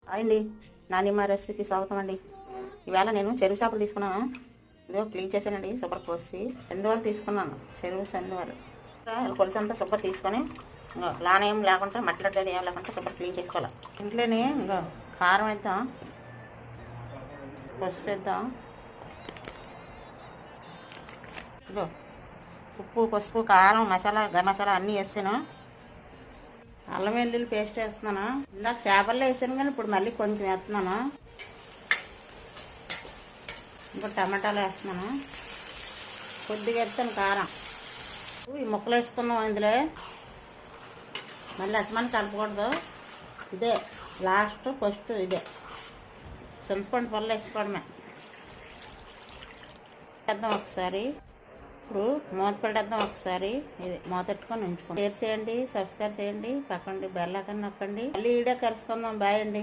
Hi అండి, నానిమ్మ రెసిపీకి స్వాగతం అండి. ఈవేళ నేను చెరువు చేపలు తీసుకున్నాను. ఇదిగో క్లీన్ చేశానండి, సూపర్ కోసి ఎందువల్ల తీసుకున్నాను, చెరువు సందువల్ల కొలుసు అంతా సూపర్ తీసుకొని ఇంకా లానేం లేకుండా మట్టిలడ్డది ఏం లేకుండా సూపర్ క్లీన్ చేసుకోవాలి. ఇంట్లోనే ఇంకా కారం వేద్దాం, పసుపు వేద్దాం, ఇదిగో ఉప్పు, పసుపు, కారం, మసాలా, గరం మసాలా అన్నీ వేస్తాను. అల్లం వెల్లుల్లి పేస్ట్ వేస్తున్నాను. ఇందాక చేపల్లో వేసాను కానీ ఇప్పుడు మళ్ళీ కొంచెం వేస్తున్నాను. ఇంకా టమాటాలు వేస్తున్నాను, కొద్దిగా వేస్తాను కారం. ఈ ముక్కలు వేసుకున్నాం ఇందులో. మళ్ళీ అసమాన్ని కలపకూడదు, ఇదే లాస్ట్ ఫస్ట్ ఇదే చింతపండు పొల్ల వేసుకోవడమే. వేద్దాం ఒకసారి, ఇప్పుడు మూత పెట్టేద్దాం ఒకసారి. ఇది మూత పెట్టుకొని ఉంచుకోండి. షేర్ చేయండి, సబ్స్క్రైబ్ చేయండి, పక్కండి బెల్ ఐకాన్ నొక్కండి. మళ్ళీ వీడియో కలుసుకుందాం. బాయ్ అండి.